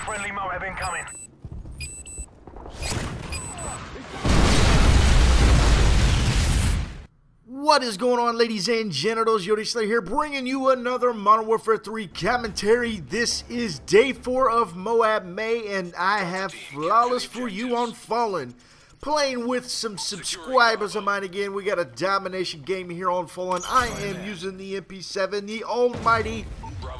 Friendly MOAB incoming. What is going on, ladies and genitals? YOTESLAYA here, bringing you another Modern Warfare 3 commentary. This is day 4 of MOAB May, and I have flawless for you on Fallen. Playing with some subscribers of mine again. We got a domination game here on Fallen. I am using the MP7, the almighty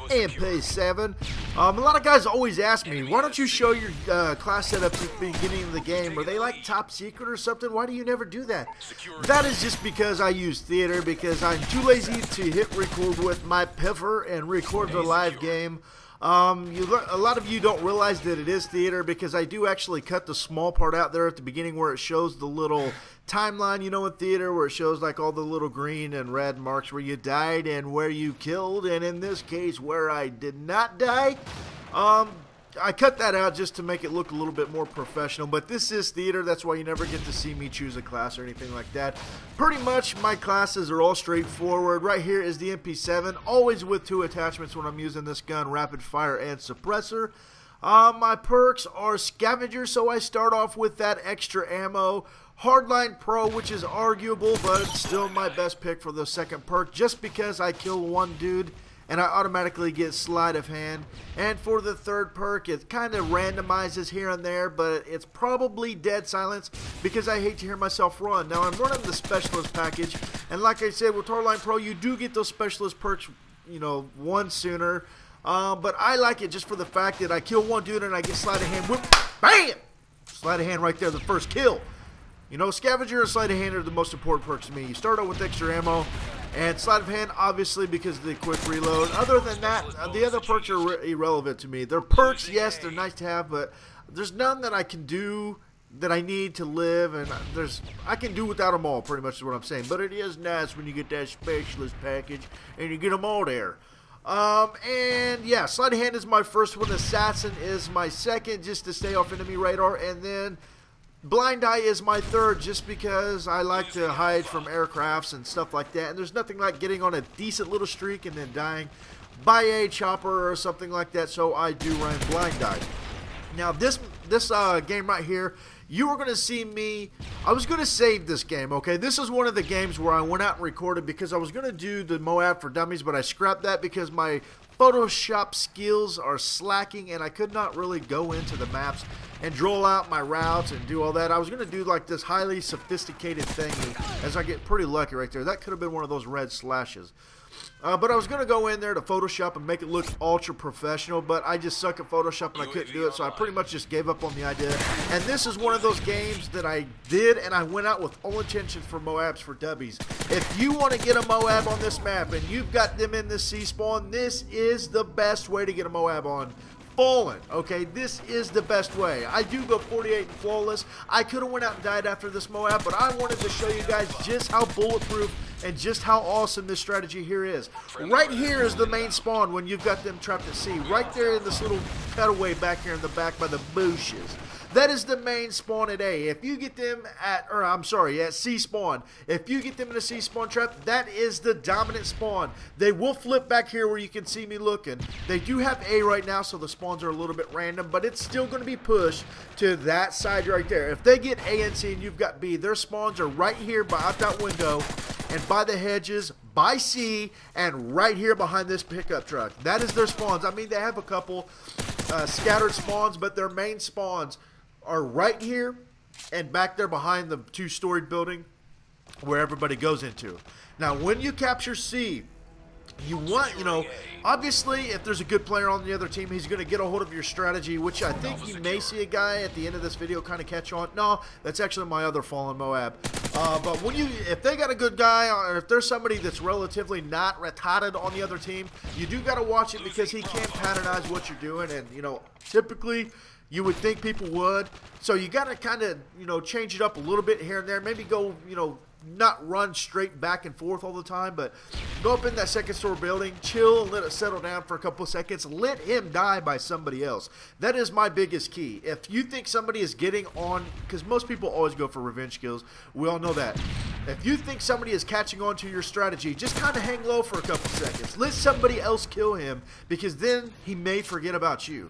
MP7. A lot of guys always ask me, why don't you show your class setups at the beginning of the game? Are they like top secret or something? Why do you never do that? That is just because I use theater, because I'm too lazy to hit record with my piffer and record the live game. A lot of you don't realize that it is theater, because I do actually cut the small part out there at the beginning where it shows the little timeline, you know, in theater, where it shows like all the little green and red marks where you died and where you killed, and in this case where I did not die. I cut that out just to make it look a little bit more professional, but this is theater. That's why you never get to see me choose a class or anything like that. Pretty much my classes are all straightforward. Right here is the MP7, always with 2 attachments when I'm using this gun, rapid fire and suppressor. My perks are scavenger, so I start off with that extra ammo. Hardline Pro, which is arguable, but it's still my best pick for the second perk, just because I kill one dude and I automatically get sleight of hand. And for the third perk, it kind of randomizes here and there, but it's probably dead silence because I hate to hear myself run. Now, I'm running the specialist package, and like I said, with Hardline Pro, you do get those specialist perks, you know, one sooner. But I like it just for the fact that I kill one dude and I get sleight of hand, whoop, bam! Sleight of hand right there, the first kill. You know, scavenger and sleight of hand are the most important perks to me. You start out with extra ammo, and sleight of hand, obviously, because of the quick reload. Other than that, the other perks are irrelevant to me. They're perks, yes, they're nice to have, but there's none that I can do that I need to live, and I can do without them all, pretty much is what I'm saying. But it is nice when you get that specialist package and you get them all there. And yeah, sleight of hand is my first one. Assassin is my second, just to stay off enemy radar, and then blind eye is my third, just because I like to hide from aircrafts and stuff like that. And there's nothing like getting on a decent little streak and then dying by a chopper or something like that, so I do run blind eye. Now this game right here, you are going to see me, I was going to save this game, okay? This is one of the games where I went out and recorded because I was going to do the MOAB for Dummies, but I scrapped that because my Photoshop skills are slacking and I could not really go into the maps and draw out my routes and do all that. I was going to do like this highly sophisticated thingy, as I get pretty lucky right there. That could have been one of those red slashes. But I was going to go in there to Photoshop and make it look ultra professional, but I just suck at Photoshop and I couldn't do it, so I pretty much just gave up on the idea. And this is one of those games that I did, and I went out with all intentions for MOABs for dubbies. If you want to get a MOAB on this map and you've got them in this C-spawn, this is the best way to get a MOAB on Fallen. Okay, this is the best way. I do go 48 and flawless. I could have went out and died after this MOAB, but I wanted to show you guys just how bulletproof and just how awesome this strategy here is. Right here is the main spawn when you've got them trapped at sea. Right there in this little cutaway back here in the back by the bushes. That is the main spawn at A. If you get them at C spawn. If you get them in a C spawn trap, that is the dominant spawn. They will flip back here where you can see me looking. They do have A right now, so the spawns are a little bit random, but it's still going to be pushed to that side right there. If they get A and C and you've got B, their spawns are right here out that window and by the hedges, by C, and right here behind this pickup truck. That is their spawns. I mean, they have a couple scattered spawns, but their main spawns are right here and back there behind the 2-storied building where everybody goes into. Now, when you capture C, you want, you know, obviously, if there's a good player on the other team, he's going to get a hold of your strategy, which I think you may see a guy at the end of this video kind of catch on. No, that's actually my other Fallen MOAB. But if they got a good guy, or if there's somebody that's relatively not retarded on the other team, you do got to watch it, because he can't pattern what you're doing, and, you know, typically you would think people would. So you got to kind of, you know, change it up a little bit here and there. Maybe go, you know, not run straight back and forth all the time, but go up in that second story building, chill, let it settle down for a couple of seconds, let him die by somebody else. That is my biggest key. If you think somebody is getting on, because most people always go for revenge kills, we all know that. If you think somebody is catching on to your strategy, just kind of hang low for a couple seconds. Let somebody else kill him, because then he may forget about you.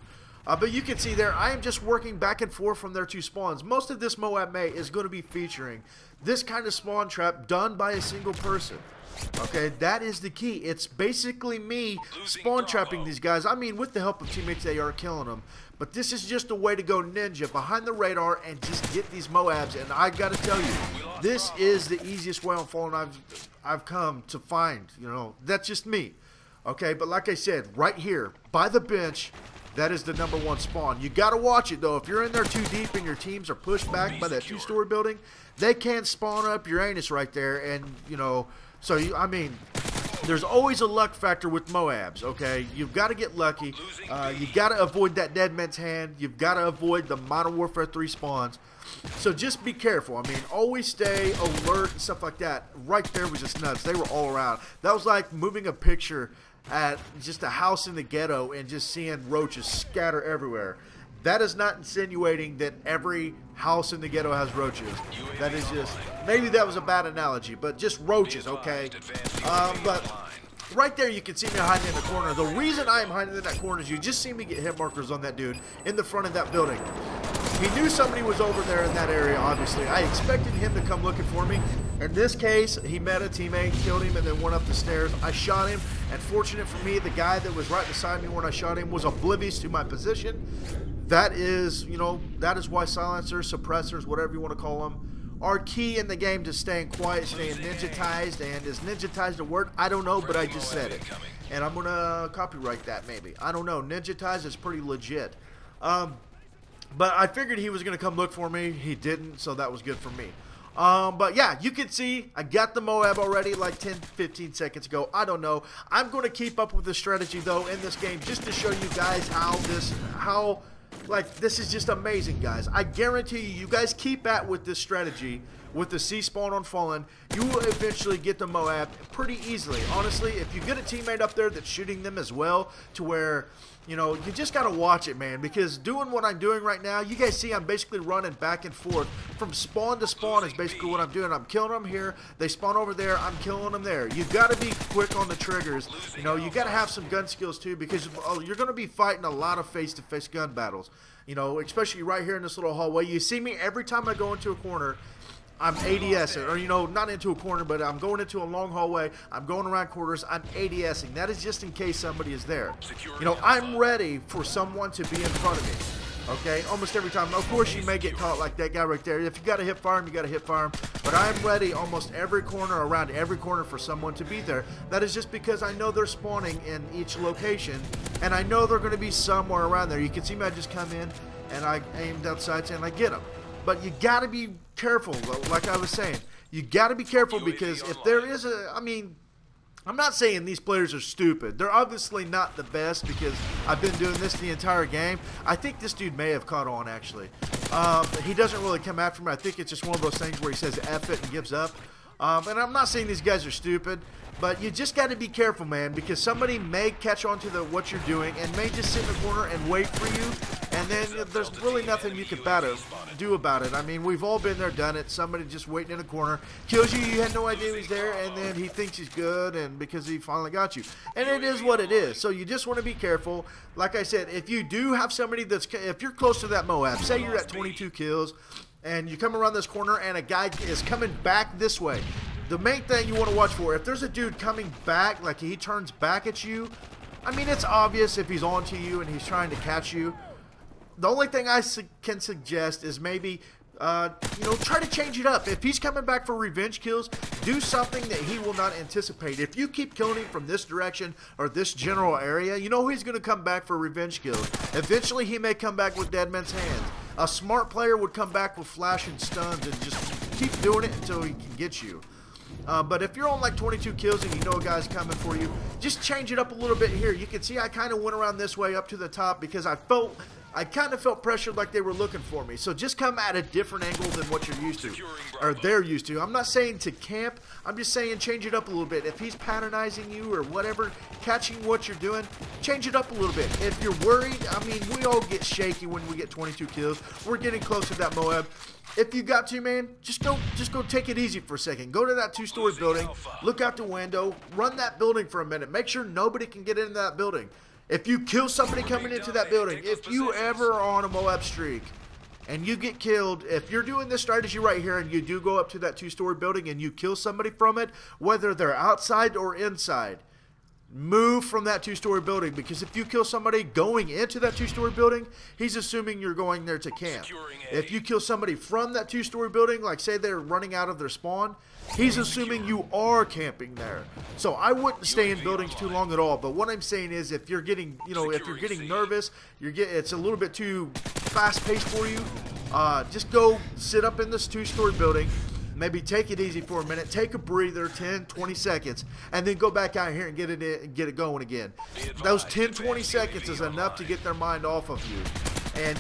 But you can see there, I am just working back and forth from their two spawns. Most of this MOAB May is going to be featuring this kind of spawn trap done by a single person. Okay, that is the key. It's basically me spawn trapping these guys. I mean, with the help of teammates, they are killing them. But this is just a way to go ninja behind the radar and just get these MOABs. And I got to tell you, this is the easiest way on Fallen I've come to find. You know, that's just me. Okay, but like I said, right here by the bench, that is the #1 spawn. You got to watch it, though. If you're in there too deep and your teams are pushed back by that 2-story building, they can spawn up your anus right there. And, you know, so, I mean, there's always a luck factor with MOABs, okay? You've got to get lucky. You got to avoid that dead man's hand. You've got to avoid the Modern Warfare 3 spawns. So just be careful. I mean, always stay alert and stuff like that. Right there was just nuts. They were all around. That was like moving a picture at just a house in the ghetto and just seeing roaches scatter everywhere. That is not insinuating that every house in the ghetto has roaches. That is just, maybe that was a bad analogy, but just roaches, okay? But right there you can see me hiding in the corner. The reason I am hiding in that corner is you just see me get hit markers on that dude in the front of that building. He knew somebody was over there in that area, obviously. I expected him to come looking for me. In this case, he met a teammate, killed him, and then went up the stairs. I shot him, and fortunate for me, the guy that was right beside me when I shot him was oblivious to my position. That is, you know, that is why silencers, suppressors, whatever you want to call them, are key in the game to staying quiet, staying ninjatized. And is ninjatized a word? I don't know, but I just said it. And I'm going to copyright that maybe. I don't know. Ninjatized is pretty legit. But I figured he was going to come look for me. He didn't, so that was good for me. But yeah, you can see I got the MOAB already like 10-15 seconds ago. I don't know. I'm going to keep up with the strategy though in this game just to show you guys how this is just amazing, guys. I guarantee you guys keep at with this strategy with the C spawn on Fallen, you will eventually get the MOAB pretty easily. Honestly, if you get a teammate up there that's shooting them as well, to where, you know, you just got to watch it, man, because doing what I'm doing right now, you guys see I'm basically running back and forth from spawn to spawn is basically what I'm doing. I'm killing them here, they spawn over there, I'm killing them there. You got to be quick on the triggers. You know, you got to have some gun skills too, because you're going to be fighting a lot of face-to-face gun battles. You know, especially right here in this little hallway. You see me every time I go into a corner, I'm ADSing, or, you know, not into a corner, but I'm going into a long hallway, I'm going around corners, I'm ADSing. That is just in case somebody is there. You know, I'm ready for someone to be in front of me, okay, almost every time. Of course, you may get caught like that guy right there. If you got to hip fire him, you got to hip fire him, but I'm ready almost every corner, around every corner for someone to be there. That is just because I know they're spawning in each location, and I know they're going to be somewhere around there. You can see me, I just come in, and I aimed outside and I get them. But you got to be careful, like I was saying. You got to be careful, because if there is a, I mean, I'm not saying these players are stupid. They're obviously not the best, because I've been doing this the entire game. I think this dude may have caught on, actually. He doesn't really come after me. I think it's just one of those things where he says F it and gives up. And I'm not saying these guys are stupid, but you just got to be careful, man, because somebody may catch on to what you're doing and may just sit in the corner and wait for you, and then there's really nothing you can do about it. I mean, we've all been there, done it. Somebody just waiting in a corner, kills you, you had no idea he's there, and then he thinks he's good, and because he finally got you. And it is what it is. So you just want to be careful. Like I said, if you do have somebody if you're close to that MOAB, say you're at 22 kills, and you come around this corner and a guy is coming back this way, the main thing you want to watch for, if there's a dude coming back, like he turns back at you, I mean, it's obvious if he's on to you and he's trying to catch you. The only thing I can suggest is maybe, you know, try to change it up. If he's coming back for revenge kills, do something that he will not anticipate. If you keep killing him from this direction or this general area, you know he's going to come back for revenge kills. Eventually, he may come back with dead man's hands. A smart player would come back with flash and stuns and just keep doing it until he can get you. But if you're on like 22 kills and you know a guy's coming for you, just change it up a little bit here. You can see I kind of went around this way up to the top because I kind of felt pressured like they were looking for me. So just come at a different angle than what you're used to, or they're used to. I'm not saying to camp. I'm just saying change it up a little bit. If he's patronizing you or whatever, catching what you're doing, change it up a little bit. If you're worried, I mean, we all get shaky when we get 22 kills. We're getting close to that MOAB. If you got to, man, just go take it easy for a second. Go to that 2-story building, look out the window, run that building for a minute. Make sure nobody can get into that building. If you kill somebody coming into that building, if you ever are on a MOAB streak and you get killed, if you're doing this strategy right here and you do go up to that 2-story building and you kill somebody from it, whether they're outside or inside, move from that 2-story building, because if you kill somebody going into that 2-story building, he's assuming you're going there to camp. If you kill somebody from that 2-story building, like say they're running out of their spawn, he's assuming you are camping there. So I wouldn't stay in buildings too long at all. But what I'm saying is, if you're getting, if you're getting nervous, it's a little bit too fast-paced for you, just go sit up in this 2-story building. Maybe take it easy for a minute, take a breather, 10, 20 seconds, and then go back out here and get it going again. Those 10, 20 seconds is enough to get their mind off of you. And,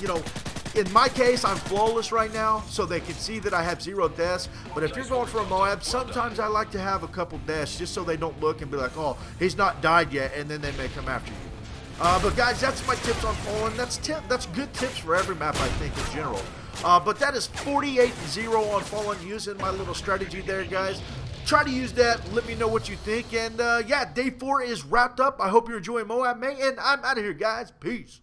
in my case, I'm flawless right now, so they can see that I have 0 deaths. But if you're going for a MOAB, sometimes I like to have a couple deaths just so they don't look and be like, oh, he's not died yet, and then they may come after you. But guys, that's my tips on falling. That's good tips for every map, I think, in general. But that is 48-0 on fallen using my little strategy there, guys. Try to use that. Let me know what you think. And yeah, day 4 is wrapped up. I hope you're enjoying MOAB May, and I'm out of here, guys. Peace.